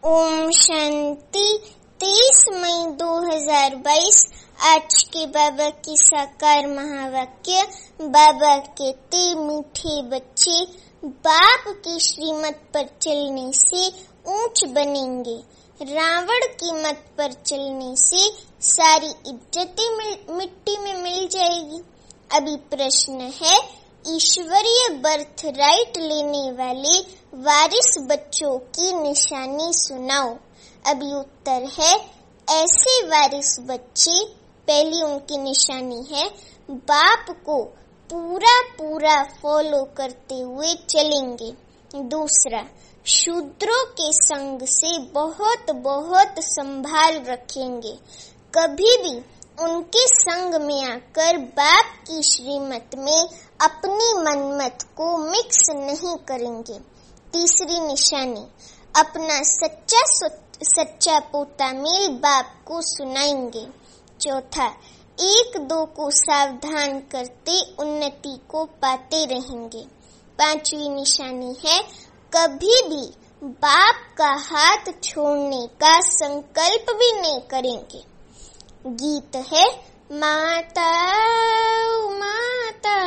ओम शांति। 23 मई 2022 आज के बाबा की साकार महावाक्य। बाबा कहते मीठे बच्चे बाप की श्रीमत पर चलने से ऊंच बनेंगे, रावण की मत पर चलने से सारी इज्जतें मिट्टी में मिल जाएगी। अभी प्रश्न है, ईश्वरीय बर्थ राइट लेने वाले वारिस बच्चों की निशानी सुनाओ। अभी उत्तर है, ऐसे वारिस बच्चे, पहली उनकी निशानी है बाप को पूरा फॉलो करते हुए चलेंगे। दूसरा, शूद्रों के संग से बहुत संभाल रखेंगे, कभी भी उनके संग में आकर बाप की श्रीमत में अपनी मनमत को मिक्स नहीं करेंगे। तीसरी निशानी, अपना सच्चा पोता मेल बाप को सुनाएंगे। चौथा, एक दो को सावधान करते उन्नति को पाते रहेंगे। पांचवी निशानी है, कभी भी बाप का हाथ छोड़ने का संकल्प भी नहीं करेंगे। गीत है, माता माता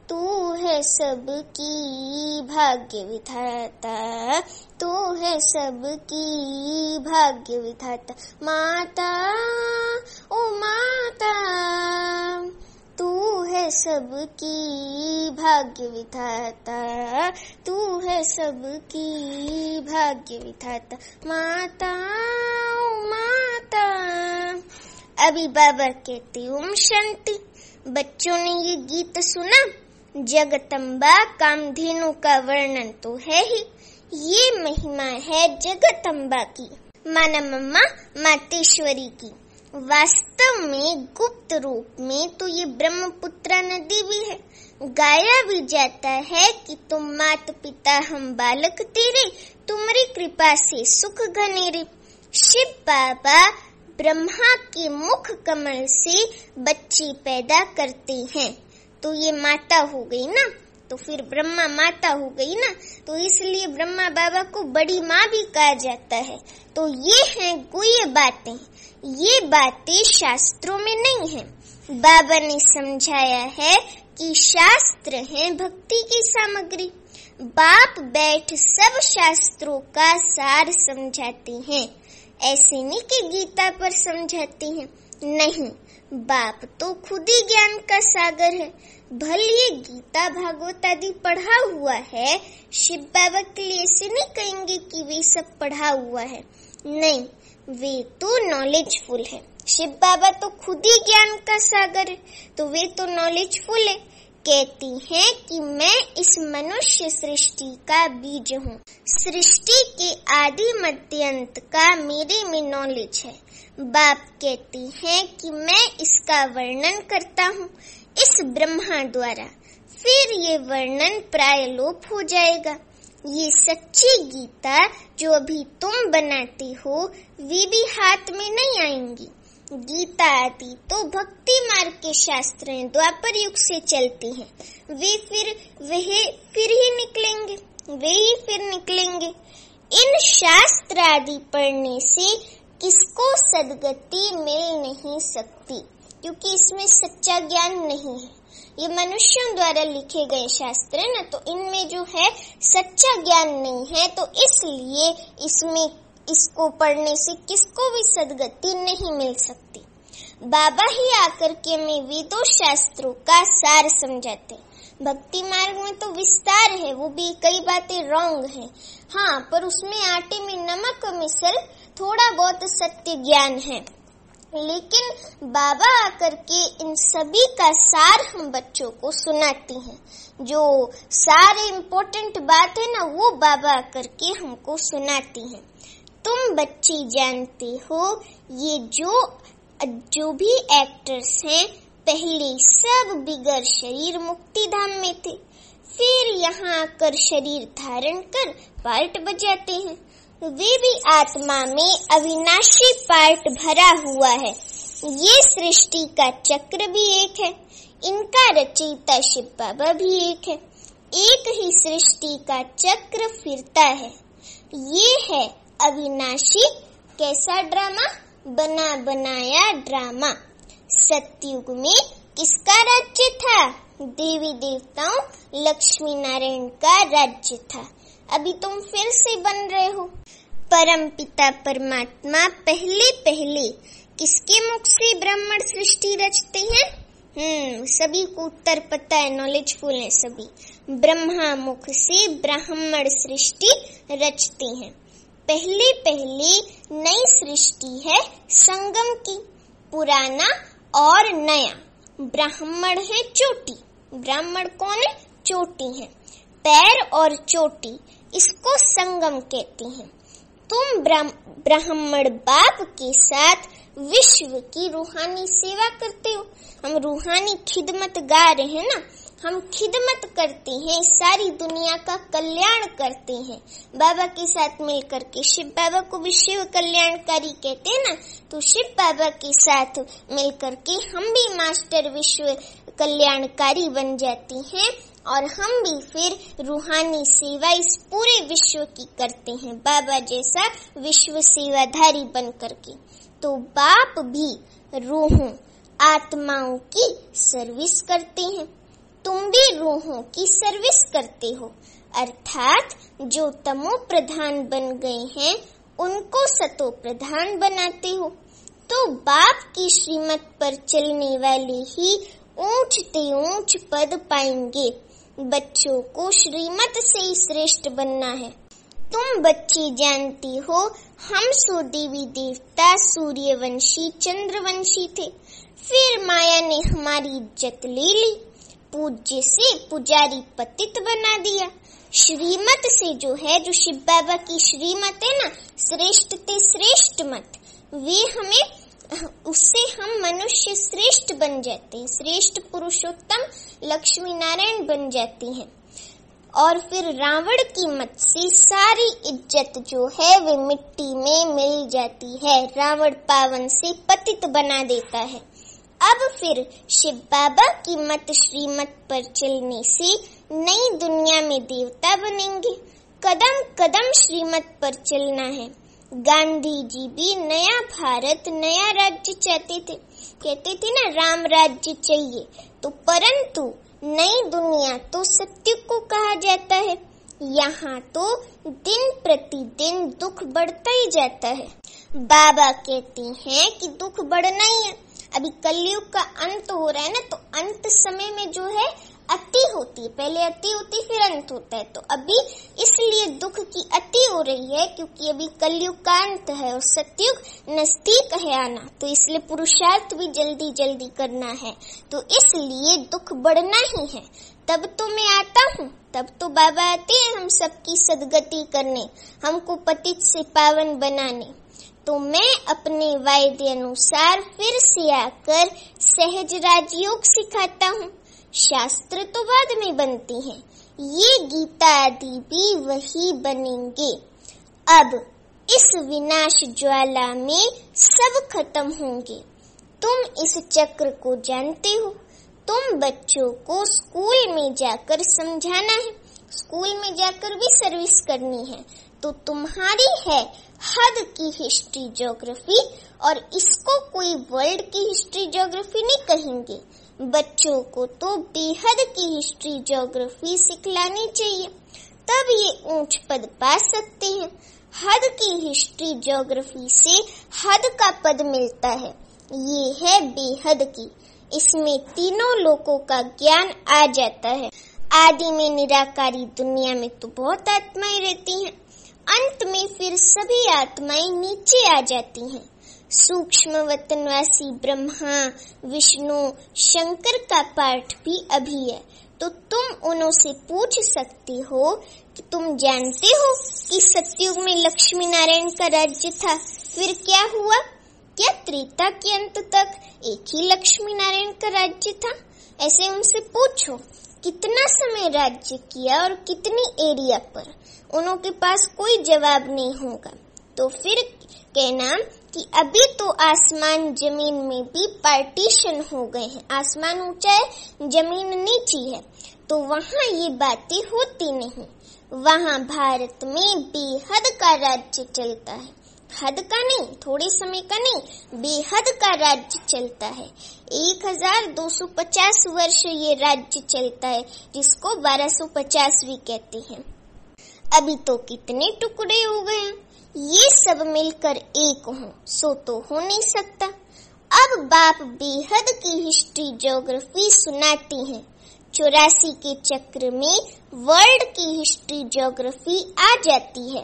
तू है सबकी भाग्य विधाता, तू है सबकी भाग्य विधाता। माता ओ माता तू है सबकी भाग्य विधाता, तू है सबकी भाग्य विधाता। माता ओ माता। अभी बाबा कहते ओम शांति। बच्चों ने ये गीत सुना। जगदम्बा कामधेनु का वर्णन तो है ही, ये महिमा है जगदम्बा की, माना मम्मा मातेश्वरी की। वास्तव में गुप्त रूप में तो ये ब्रह्मपुत्रा नदी भी है। गाया भी जाता है कि तुम मात पिता हम बालक तेरे, तुम्हारी कृपा से सुख घनेरे। शिव बाबा ब्रह्मा के मुख कमल से बच्चे पैदा करते हैं, तो ये माता हो गई ना, तो फिर ब्रह्मा माता हो गई ना, तो इसलिए ब्रह्मा बाबा को बड़ी माँ भी कहा जाता है। तो ये हैं गुह्य बातें, ये बातें शास्त्रों में नहीं है। बाबा ने समझाया है कि शास्त्र है भक्ति की सामग्री। बाप बैठ सब शास्त्रों का सार समझाते हैं, ऐसे नहीं कि गीता पर समझाते हैं, नहीं, बाप तो खुद ही ज्ञान का सागर है। भले ये गीता भागवत आदि पढ़ा हुआ है, शिव बाबा के लिए ऐसे नहीं कहेंगे कि वे सब पढ़ा हुआ है, नहीं, वे तो नॉलेजफुल है। शिव बाबा तो खुद ही ज्ञान का सागर है, तो वे तो नॉलेजफुल है। कहती हैं कि मैं इस मनुष्य सृष्टि का बीज हूँ, सृष्टि के आदि मध्य अंत का मेरे में नॉलेज है। बाप कहती हैं कि मैं इसका वर्णन करता हूँ इस ब्रह्मा द्वारा, फिर ये वर्णन प्राय लोप हो जाएगा। ये सच्ची गीता जो अभी तुम बनाते हो, वे भी हाथ में नहीं आएंगी। गीता आदि तो भक्ति मार्ग के शास्त्र हैं, द्वापर युग से चलते हैं, वे फिर ही निकलेंगे। इन शास्त्र आदि पढ़ने से किसको सद्गति मिल नहीं सकती, क्योंकि इसमें सच्चा ज्ञान नहीं है। ये मनुष्यों द्वारा लिखे गए शास्त्र है ना, तो इनमें जो है सच्चा ज्ञान नहीं है, तो इसलिए इसको पढ़ने से किसको भी सद्गति नहीं मिल सकती। बाबा ही आकर के हमें वेदों शास्त्रों का सार समझाते। भक्ति मार्ग में तो विस्तार है, वो भी कई बातें रॉन्ग है, हाँ, पर उसमें आटे में नमक मिसल थोड़ा बहुत सत्य ज्ञान है। लेकिन बाबा आकर के इन सभी का सार हम बच्चों को सुनाते हैं। जो सारे इम्पोर्टेंट बात है ना, वो बाबा आकर के हमको सुनाती हैं। तुम बच्चे जानते हो, ये जो भी एक्टर्स हैं, पहले सब बिगर शरीर मुक्ति धाम में थे, फिर यहाँ आकर शरीर धारण कर पार्ट बजाते हैं। वे भी आत्मा में अविनाशी पार्ट भरा हुआ है। ये सृष्टि का चक्र भी एक है, इनका रचयिता शिव बाबा भी एक है। एक ही सृष्टि का चक्र फिरता है। ये है अविनाशी कैसा ड्रामा, बना बनाया ड्रामा। सतयुग में किसका राज्य था, देवी देवताओं लक्ष्मी नारायण का राज्य था। अभी तुम फिर से बन रहे हो। परम पिता परमात्मा पहले पहले किसके मुख से ब्राह्मण सृष्टि रचते हैं? सभी को उत्तर पता है, नॉलेजफुल है सभी। ब्रह्मा मुख से ब्राह्मण सृष्टि रचते हैं। पहले पहले नई सृष्टि है संगम की, पुराना और नया। ब्राह्मण है चोटी, ब्राह्मण कौन है? चोटी है, पैर और चोटी, इसको संगम कहते हैं। तुम ब्राह्मण बाप के साथ विश्व की रूहानी सेवा करते हो। हम रूहानी खिदमतगार हैं ना, हम खिदमत करते हैं, सारी दुनिया का कल्याण करते हैं बाबा के साथ मिलकर के। शिव बाबा को भी शिव कल्याणकारी कहते हैं ना, तो शिव बाबा के साथ मिलकर के हम भी मास्टर विश्व कल्याणकारी बन जाते हैं और हम भी फिर रूहानी सेवा इस पूरे विश्व की करते हैं, बाबा जैसा विश्व सेवाधारी बन करके। तो बाप भी रूहों आत्माओं की सर्विस करते हैं, तुम भी रूहों की सर्विस करते हो। अर्थात जो तमो प्रधान बन गए हैं उनको सतो प्रधान बनाते हो। तो बाप की श्रीमत पर चलने वाले ही ऊंचते ऊंच पद पाएंगे। बच्चों को श्रीमत से ही श्रेष्ठ बनना है। तुम बच्चे जानती हो हम सो देवी देवता सूर्यवंशी चंद्रवंशी थे, फिर माया ने हमारी इज्जत ले ली, पूज्य से पुजारी पतित बना दिया। श्रीमत से जो है, जो शिव बाबा की श्रीमत है ना, श्रेष्ठ ते श्रेष्ठ मत, वे हमें उससे हम मनुष्य श्रेष्ठ बन जाते हैं, श्रेष्ठ पुरुषोत्तम लक्ष्मी नारायण बन जाती हैं। और फिर रावण की मत से सारी इज्जत जो है वे मिट्टी में मिल जाती है, रावण पावन से पतित बना देता है। अब फिर शिव बाबा की मत श्रीमत पर चलने से नई दुनिया में देवता बनेंगे। कदम कदम श्रीमत पर चलना है। गांधी जी भी नया भारत नया राज्य चाहते थे, कहते थे ना राम राज्य चाहिए, तो परंतु नई दुनिया तो सतयुग को कहा जाता है। यहाँ तो दिन प्रतिदिन दुख बढ़ता ही जाता है। बाबा कहते हैं कि दुख बढ़ना ही है। अभी कलयुग का अंत हो रहा है ना, तो अंत समय में जो है अति होती है, पहले अति होती फिर अंत होता है। तो अभी इसलिए दुख की अति हो रही है क्योंकि अभी कलयुग का अंत है और सतयुग नजदीक है आना, तो इसलिए पुरुषार्थ भी जल्दी जल्दी करना है, तो इसलिए दुख बढ़ना ही है। तब तो मैं आता हूँ, तब तो बाबा आते हैं हम सबकी सदगति करने, हमको पतित से पावन बनाने। तो मैं अपने वायदे अनुसार फिर से आकर सहज राजयोग सिखाता हूँ। शास्त्र तो बाद में बनती हैं, ये गीता आदि भी वही बनेंगे। अब इस विनाश ज्वाला में सब खत्म होंगे। तुम इस चक्र को जानते हो। तुम बच्चों को स्कूल में जाकर समझाना है, स्कूल में जाकर भी सर्विस करनी है। तो तुम्हारी है हद की हिस्ट्री ज्योग्राफी, और इसको कोई वर्ल्ड की हिस्ट्री ज्योग्राफी नहीं कहेंगे। बच्चों को तो बेहद की हिस्ट्री ज्योग्राफी सिखलानी चाहिए, तब ये ऊंच पद पा सकते हैं। हद की हिस्ट्री ज्योग्राफी से हद का पद मिलता है, ये है बेहद की। इसमें तीनों लोकों का ज्ञान आ जाता है। आदि में निराकारी दुनिया में तो बहुत आत्माएं रहती हैं, अंत में फिर सभी आत्माएं नीचे आ जाती हैं। सूक्ष्म वतनवासी ब्रह्मा विष्णु शंकर का पाठ भी अभी है, तो तुम उन्हों से पूछ सकते हो कि तुम जानते हो कि सतयुग में लक्ष्मी नारायण का राज्य था, फिर क्या हुआ? क्या त्रेता के अंत तक एक ही लक्ष्मी नारायण का राज्य था? ऐसे उनसे पूछो कितना समय राज्य किया और कितनी एरिया पर। उन्हों के पास कोई जवाब नहीं होगा। तो फिर कहना कि अभी तो आसमान जमीन में भी पार्टीशन हो गए हैं, आसमान ऊंचा है जमीन नीची है, तो वहाँ ये बातें होती नहीं। वहाँ भारत में बेहद का राज्य चलता है। हद का नहीं, थोड़े समय का नहीं, बेहद का राज्य चलता है। 1250 वर्ष ये राज्य चलता है, जिसको 1250 भी कहते हैं। अभी तो कितने टुकड़े हो गए हैं, ये सब मिलकर एक हो, सो तो हो नहीं सकता। अब बाप बेहद की हिस्ट्री ज्योग्राफी सुनाती हैं। 84 के चक्र में वर्ल्ड की हिस्ट्री ज्योग्राफी आ जाती है।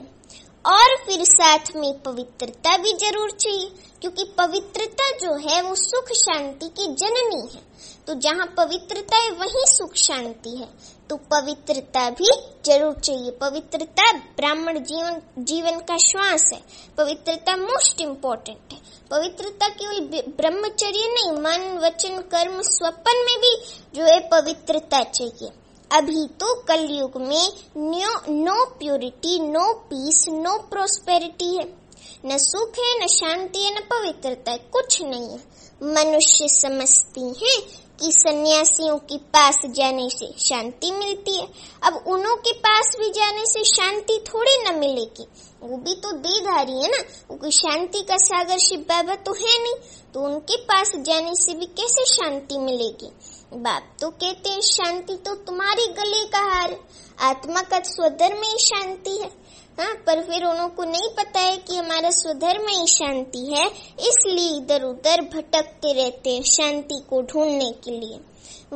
और फिर साथ में पवित्रता भी जरूर चाहिए, क्योंकि पवित्रता जो है वो सुख शांति की जननी है। तो जहाँ पवित्रता है वहीं सुख शांति है, तो पवित्रता भी जरूर चाहिए। पवित्रता ब्राह्मण जीवन का श्वास है। पवित्रता मोस्ट इम्पोर्टेंट है। पवित्रता केवल ब्रह्मचर्य नहीं, मन वचन कर्म स्वप्न में भी जो है पवित्रता चाहिए। अभी तो कलयुग में no purity, no peace, no prosperity है। न सुख है, न शांति है, न पवित्रता है, कुछ नहीं है। मनुष्य समझती हैं कि सन्यासियों के पास जाने से शांति मिलती है। अब उन्हों के पास भी जाने से शांति थोड़ी न मिलेगी, वो भी तो देहधारी है ना, क्योंकि शांति का सागर शिव बाबा तो है नहीं, तो उनके पास जाने से भी कैसे शांति मिलेगी। बाप तो कहते हैं शांति तो तुम्हारे गले का हार, आत्मा का स्वधर्म में ही शांति है। हाँ, पर फिर उन्हों को नहीं पता है कि हमारा स्वधर्म में ही शांति है, इसलिए इधर उधर भटकते रहते हैं शांति को ढूंढने के लिए।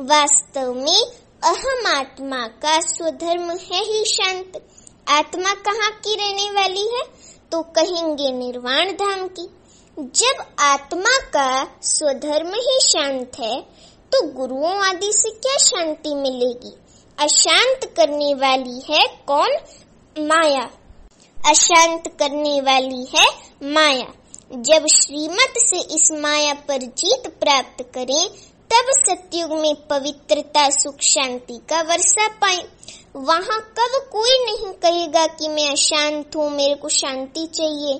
वास्तव में अहम आत्मा का स्वधर्म है ही शांत। आत्मा कहाँ की रहने वाली है, तो कहेंगे निर्वाण धाम की। जब आत्मा का स्वधर्म ही शांत है, तो गुरुओं आदि से क्या शांति मिलेगी। अशांत करने वाली है कौन? माया। अशांत करने वाली है माया। जब श्रीमत से इस माया पर जीत प्राप्त करें, तब सतयुग में पवित्रता सुख शांति का वर्षा पाए। वहाँ कब कोई नहीं कहेगा कि मैं अशांत हूँ, मेरे को शांति चाहिए।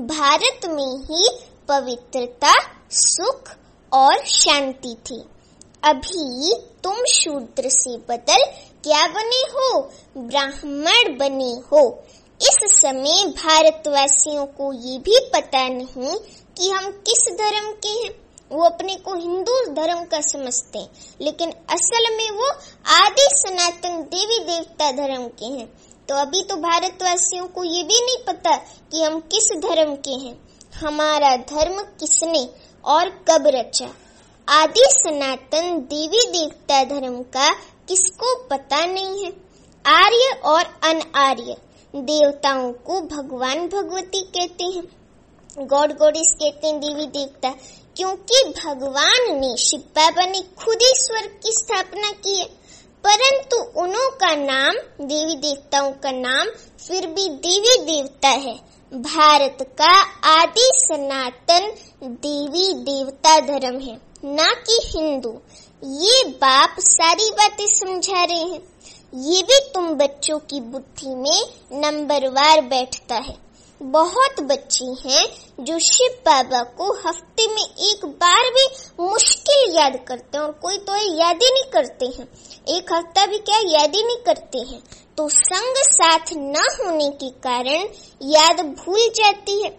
भारत में ही पवित्रता, सुख और शांति थी। अभी तुम शूद्र से बदल क्या बने हो? ब्राह्मण बने हो। इस समय भारतवासियों को ये भी पता नहीं कि हम किस धर्म के हैं। वो अपने को हिंदू धर्म का समझते हैं, लेकिन असल में वो आदि सनातन देवी देवता धर्म के हैं। तो अभी तो भारतवासियों को ये भी नहीं पता कि हम किस धर्म के हैं, हमारा धर्म किसने और कब रचा। आदि सनातन देवी देवता धर्म का किसको पता नहीं है। आर्य और अनआर्य देवताओं को भगवान भगवती कहते हैं, गॉड गॉडेस कहते हैं, देवी देवता, क्योंकि भगवान ने, शिव बाबा ने खुद ही स्वर्ग की स्थापना की है। परंतु उन्हों का नाम, देवी देवताओं का नाम फिर भी देवी देवता है। भारत का आदि सनातन देवी देवता धर्म है, ना कि हिंदू। ये बाप सारी बातें समझा रहे हैं। ये भी तुम बच्चों की बुद्धि में नंबरवार बैठता है। बहुत बच्चे हैं जो शिव बाबा को हफ्ते में एक बार भी मुश्किल याद करते हैं, और कोई तो याद ही नहीं करते हैं, एक हफ्ता भी क्या याद ही नहीं करते हैं। तो संग साथ न होने के कारण याद भूल जाती है।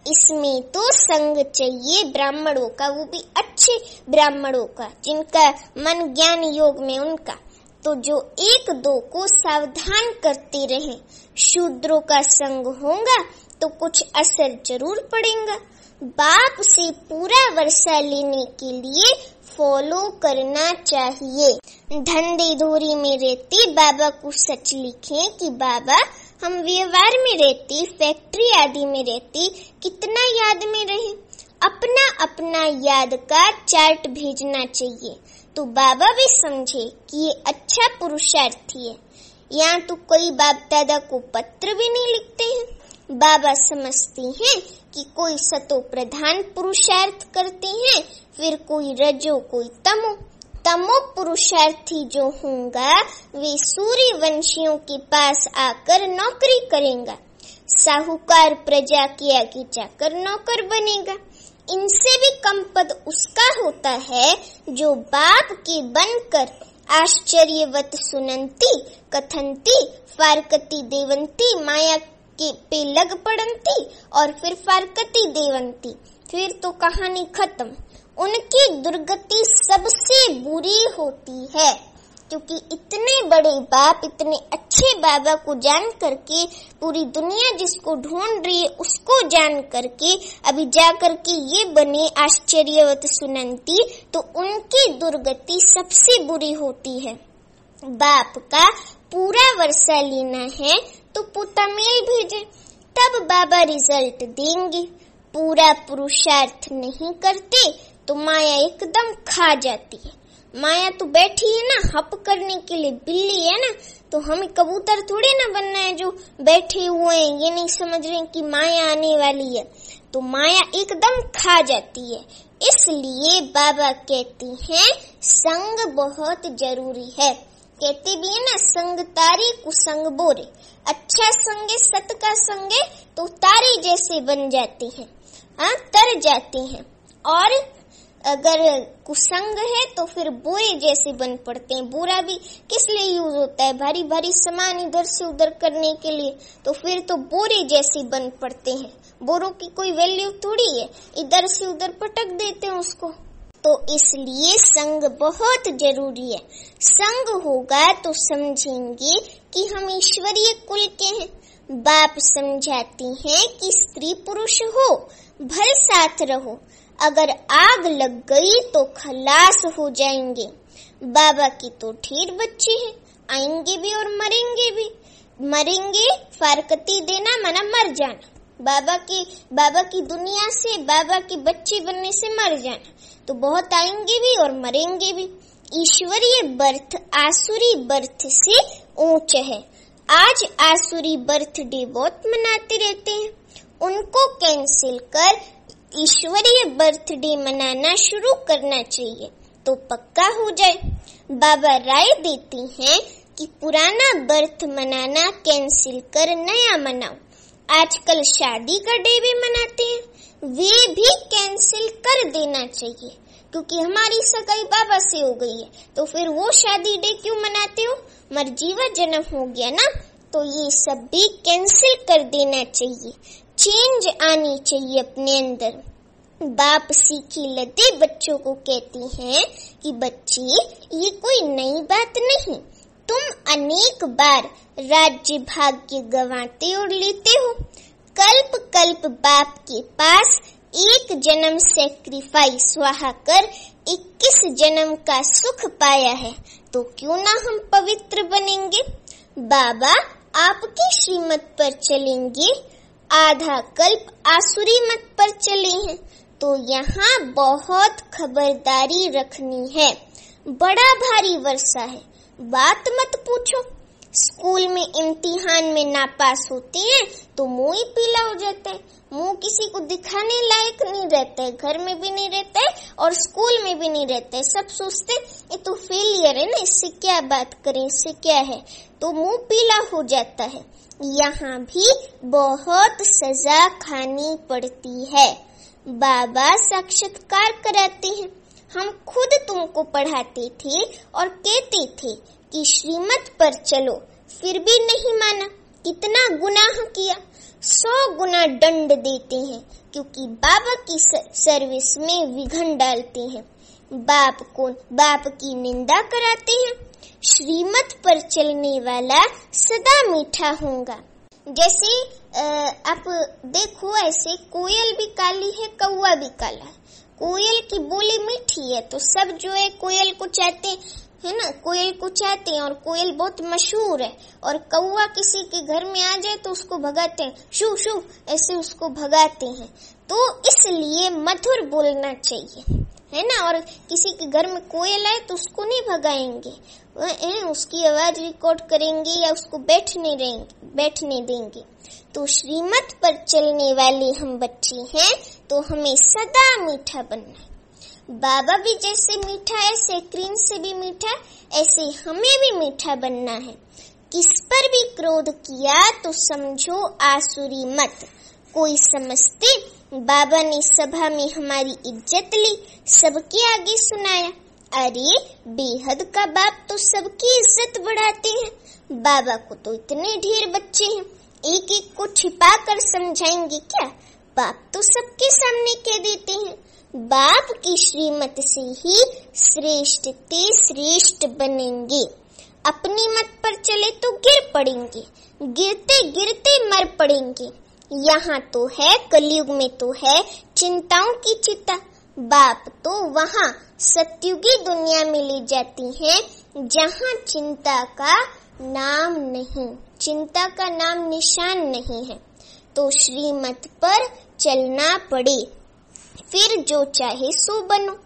इसमें तो संग चाहिए ब्राह्मणों का, वो भी अच्छे ब्राह्मणों का, जिनका मन ज्ञान योग में उनका। तो जो एक दो को सावधान करते रहे। शूद्रों का संग होगा तो कुछ असर जरूर पड़ेगा। बाप से पूरा वर्षा लेने के लिए फॉलो करना चाहिए। धंधे धोरी में रहते बाबा को सच लिखें कि बाबा हम व्यवहार में रहते, फैक्ट्री आदि में रहते, कितना याद में रहे। अपना अपना याद का चार्ट भेजना चाहिए, तो बाबा भी समझे कि ये अच्छा पुरुषार्थी है। यहाँ तो कोई बाप दादा को पत्र भी नहीं लिखते हैं। बाबा समझते हैं कि कोई सतो प्रधान पुरुषार्थ करते हैं, फिर कोई रजो, कोई तमो। तमो पुरुषार्थी जो होगा वे सूर्यवंशियों के पास आकर नौकरी करेगा। साहूकार प्रजा के आगे जाकर नौकर बनेगा। इनसे भी कम पद उसका होता है जो बाप के बनकर आश्चर्यवत सुनंती कथंती फारकती देवंती माया के पे लग पड़ंती और फिर फारकती देवंती। फिर तो कहानी खत्म। उनकी दुर्गति सबसे बुरी होती है, क्योंकि इतने बड़े बाप, इतने अच्छे बाबा को जान करके, पूरी दुनिया जिसको ढूंढ रही है उसको जान करके अभी जा करके ये बने आश्चर्यवत सुनंती, तो उनकी दुर्गति सबसे बुरी होती है। बाप का पूरा वर्षा लेना है तो पोता मेल भेजे, तब बाबा रिजल्ट देंगे। पूरा पुरुषार्थ नहीं करते तो माया एकदम खा जाती है। माया तो बैठी है ना हप करने के लिए, बिल्ली है ना, तो हमें कबूतर थोड़े ना बनना है जो बैठे हुए हैं, ये नहीं समझ रहे कि माया आने वाली है, तो माया एकदम खा जाती है। इसलिए बाबा कहते हैं संग बहुत जरूरी है। कहते भी है ना, संग तारे कुसंग बोरे। अच्छा संग है, सत का संग है तो तारे जैसे बन जाते हैं, तर जाते हैं, और अगर कुसंग है तो फिर बोरे जैसे बन पड़ते हैं। बोरा भी किस लिए यूज होता है? भारी भारी सामान इधर से उधर करने के लिए, तो फिर तो बोरे जैसे बन पड़ते हैं। बोरों की कोई वैल्यू थोड़ी है, इधर से उधर पटक देते हैं उसको। तो इसलिए संग बहुत जरूरी है। संग होगा तो समझेंगे कि हम ईश्वरीय कुल के हैं। बाप समझाते हैं कि स्त्री पुरुष हो भर साथ रहो, अगर आग लग गई तो खलास हो जाएंगे। बाबा की तो ढेर बच्चे हैं, आएंगे भी और मरेंगे भी। मरेंगे फारकती देना माना मर जाना, बाबा की दुनिया से, बाबा के बच्चे बनने से मर जाना, तो बहुत आएंगे भी और मरेंगे भी। ईश्वरीय बर्थ आसुरी बर्थ से ऊंच है। आज आसुरी बर्थडे बहुत मनाते रहते हैं, उनको कैंसिल कर ईश्वरीय बर्थडे मनाना शुरू करना चाहिए तो पक्का हो जाए। बाबा राय देती हैं कि पुराना बर्थ मनाना कैंसिल कर नया मनाओ। आजकल शादी का डे भी मनाते हैं, वे भी कैंसिल कर देना चाहिए, क्योंकि हमारी सगाई बाबा से हो गई है, तो फिर वो शादी डे क्यों मनाते हो? मरजीवा जन्म हो गया ना, तो ये सब भी कैंसिल कर देना चाहिए। चेंज आनी चाहिए अपने अंदर। बाप सीखी लदे बच्चों को कहती हैं कि बच्चे ये कोई नई बात नहीं, तुम अनेक बार राज्य भाग्य गंवाते और लेते हो। कल्प कल्प बाप के पास एक जन्म सेक्रीफाइस स्वाहा कर 21 जन्म का सुख पाया है, तो क्यों ना हम पवित्र बनेंगे। बाबा आपकी श्रीमत पर चलेंगे, आधा कल्प आसुरी मत पर चले हैं, तो यहाँ बहुत खबरदारी रखनी है। बड़ा भारी वर्षा है, बात मत पूछो। स्कूल में इम्तिहान में नापास होते हैं तो मुंह ही पीला हो जाता है, मुंह किसी को दिखाने लायक नहीं रहता है, घर में भी नहीं रहता है और स्कूल में भी नहीं रहता है। सब सोचते ये तो फेलियर है ना, इससे क्या बात करें, इससे क्या है, तो मुंह पीला हो जाता है। यहाँ भी बहुत सजा खानी पड़ती है। बाबा साक्षात्कार कराते हैं। हम खुद तुमको पढ़ाते थे और कहते थे कि श्रीमत पर चलो, फिर भी नहीं माना, कितना गुनाह किया। 100 गुना दंड देते हैं, क्योंकि बाबा की सर्विस में विघन डालते हैं। बाप की निंदा कराते हैं। श्रीमत पर चलने वाला सदा मीठा होगा। जैसे आप देखो, ऐसे कोयल भी काली है, कौवा भी काला है। कोयल की बोली मीठी है तो सब जो है कोयल को चाहते है ना, कोयल को चाहते हैं, और कोयल बहुत मशहूर है। और कौवा किसी के घर में आ जाए तो उसको भगाते हैं, शू शू ऐसे उसको भगाते हैं। तो इसलिए मधुर बोलना चाहिए, है ना। और किसी के घर में कोयल आए तो उसको नहीं भगाएंगे, उसकी आवाज रिकॉर्ड करेंगे या उसको बैठने देंगे। तो श्रीमत पर चलने वाले हम बच्चे हैं, तो हमें सदा मीठा बनना है। बाबा भी जैसे मीठा है, सेक्रीन से भी मीठा, ऐसे हमें भी मीठा बनना है। किस पर भी क्रोध किया तो समझो आसुरी मत। कोई समझते बाबा ने सभा में हमारी इज्जत ली, सबके आगे सुनाया, अरे बेहद का बाप तो सबकी इज्जत बढ़ाते हैं, बाबा को तो इतने ढेर बच्चे हैं, एक एक को छिपा कर समझाएंगे क्या? बाप तो सबके सामने कह देते हैं। बाप की श्रीमत से ही श्रेष्ठ ते श्रेष्ठ बनेंगे। अपनी मत पर चले तो गिर पड़ेंगे, गिरते गिरते मर पड़ेंगे। यहाँ तो है, कलयुग में तो है चिंताओं की चिता। बाप तो वहाँ सत्युगी दुनिया में ले जाती हैं जहाँ चिंता का नाम नहीं, चिंता का नाम निशान नहीं है। तो श्रीमत पर चलना पड़े, फिर जो चाहे सो बनो।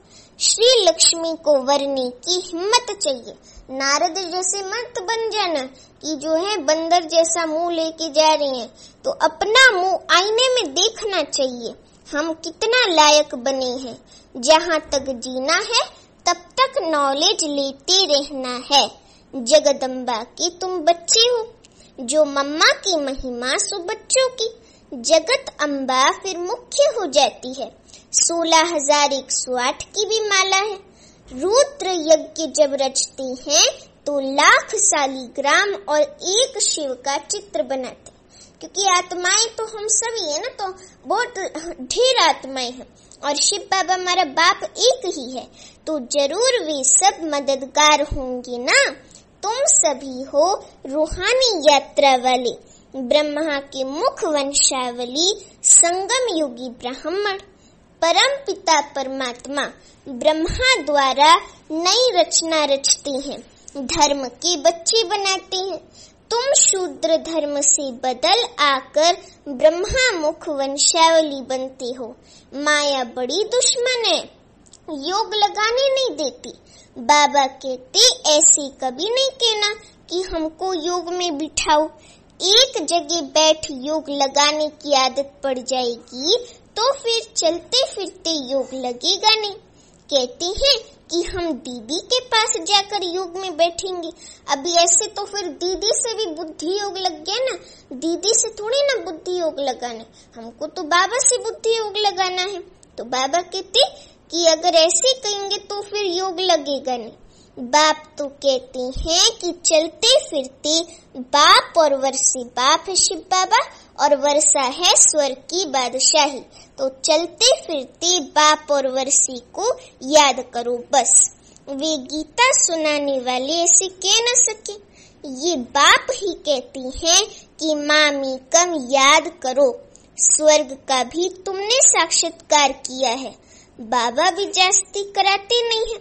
श्री लक्ष्मी को वरने की हिम्मत चाहिए। नारद जैसे मत बन जाना कि जो है बंदर जैसा मुंह लेके जा रही हैं। तो अपना मुंह आईने में देखना चाहिए, हम कितना लायक बने हैं। जहाँ तक जीना है तब तक नॉलेज लेते रहना है। जगदम्बा के तुम बच्चे हो, जो मम्मा की महिमा सो बच्चों की। जगत अम्बा फिर मुख्य हो जाती है। 16,108 की भी माला है। रुद्र यज्ञ जब रचते हैं तो लाख शालिग्राम और एक शिव का चित्र बनाते हैं, क्योंकि आत्माएं तो हम सभी है ना, तो बहुत ढेर आत्माएं हैं और शिव बाबा हमारा बाप एक ही है, तो जरूर वे सब मददगार होंगे ना। तुम सभी हो रूहानी यात्रा वाले, ब्रह्मा के मुख वंशावली, संगम युगी ब्राह्मण। परम पिता परमात्मा ब्रह्मा द्वारा नई रचना रचते हैं, धर्म के बच्चे बनाते हैं। तुम शूद्र धर्म से बदल आकर ब्रह्मा मुख वंशावली बनते हो। माया बड़ी दुश्मन है, योग लगाने नहीं देती। बाबा कहते ऐसे कभी नहीं कहना कि हमको योग में बिठाओ। एक जगह बैठ योग लगाने की आदत पड़ जाएगी तो फिर चलते फिरते योग लगेगा नहीं। कहते हैं कि हम दीदी के पास जाकर योग में बैठेंगे। अभी ऐसे तो फिर दीदी से भी बुद्धि योग लग गया ना, दीदी से थोड़ी ना बुद्धि योग लगाना, हमको तो बाबा से बुद्धि योग लगाना है। तो बाबा कहते कि अगर ऐसे कहेंगे तो फिर योग लगेगा नहीं। बाप तो कहते हैं कि चलते फिरते बाप और वर्षे बाप है शिव बाबा, और वर्षा है स्वर्ग की बादशाही। तो चलते फिरते बाप और वर्षी को याद करो बस। वे गीता सुनाने वाले ऐसे कह न सके, ये बाप ही कहती हैं कि मामी कम याद करो। स्वर्ग का भी तुमने साक्षात्कार किया है। बाबा भी जास्ती कराते नहीं है,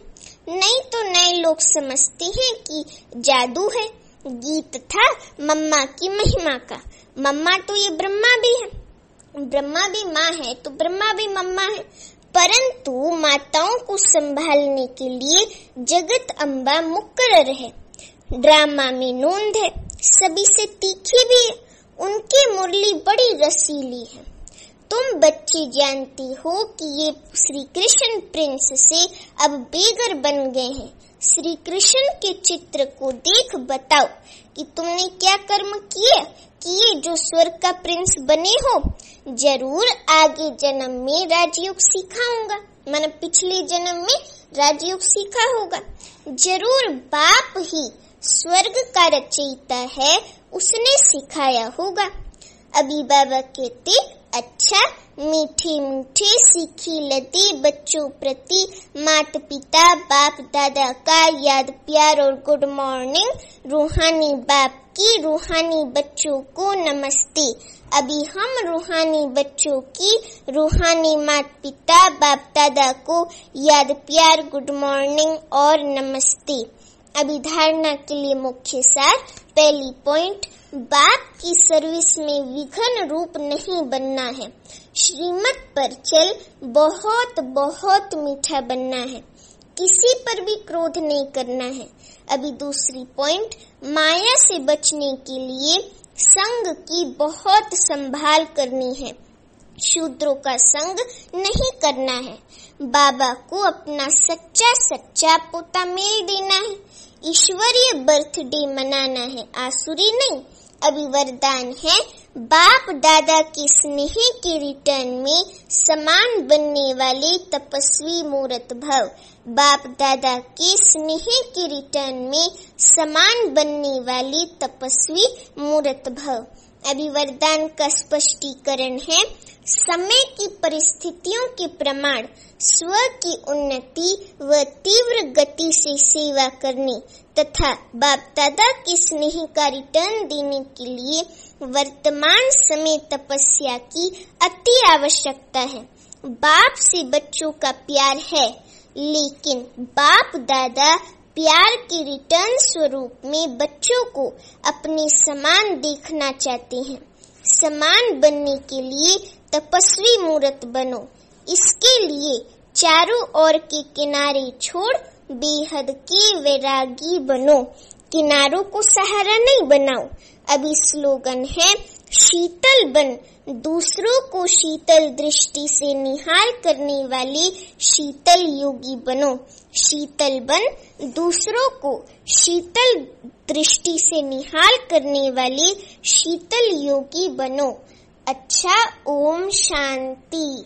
नहीं तो नए लोग समझते हैं कि जादू है। गीत था मम्मा की महिमा का। मम्मा तो ये ब्रह्मा भी है, ब्रह्मा भी माँ है तो ब्रह्मा भी मम्मा है। परंतु माताओं को संभालने के लिए जगत अम्बा मुकर्रर है। ड्रामा में नोंद है, सभी से तीखी भी है, उनकी मुरली बड़ी रसीली है। तुम बच्चे जानते हो कि ये श्री कृष्ण प्रिंस से अब बेघर बन गए हैं। श्री कृष्ण के चित्र को देख बताओ कि तुमने क्या कर्म किए कि ये जो स्वर्ग का प्रिंस बने हो। जरूर आगे जन्म में राजयोग सीखा होगा, मैंने पिछले जन्म में राजयोग सीखा होगा। जरूर बाप ही स्वर्ग का रचयिता है, उसने सिखाया होगा। अभी बाबा कहते अच्छा मीठे मीठे सीखी लदे बच्चों प्रति माता पिता बाप दादा का याद प्यार और गुड मॉर्निंग। रूहानी बाप की रूहानी बच्चों को नमस्ते। अभी हम रूहानी बच्चों की रूहानी माता पिता बाप दादा को याद प्यार गुड मॉर्निंग और नमस्ते। अभी धारणा के लिए मुख्य सार। पहली पॉइंट, बाप की सर्विस में विघ्न रूप नहीं बनना है। श्रीमत पर चल बहुत बहुत मीठा बनना है, किसी पर भी क्रोध नहीं करना है। अभी दूसरी पॉइंट, माया से बचने के लिए संग की बहुत संभाल करनी है, शूद्रों का संग नहीं करना है। बाबा को अपना सच्चा सच्चा पोता मेल देना है, ईश्वरीय बर्थडे मनाना है, आसुरी नहीं। अभी वरदान है, बाप दादा के स्नेह के रिटर्न में समान बनने वाले तपस्वी मूर्त भव। बाप दादा के स्नेह के रिटर्न में समान बनने वाले तपस्वी मूर्त भव। अभी वरदान का स्पष्टीकरण है। समय की परिस्थितियों के प्रमाण स्व की उन्नति व तीव्र गति से सेवा करने तथा बाप दादा के स्नेह का रिटर्न देने के लिए वर्तमान समय तपस्या की अति आवश्यकता है। बाप से बच्चों का प्यार है, लेकिन बाप दादा प्यार के रिटर्न स्वरूप में बच्चों को अपने समान देखना चाहते हैं। समान बनने के लिए तपस्वी मूर्त बनो। इसके लिए चारों ओर के किनारे छोड़ बेहद के वैरागी बनो। किनारों को सहारा नहीं बनाओ। अभी स्लोगन है, शीतल बन, दूसरों को शीतल दृष्टि से निहाल करने वाले शीतल योगी बनो। शीतल बन, दूसरों को शीतल दृष्टि से निहाल करने वाले शीतल योगी बनो। अच्छा, ओम शांति।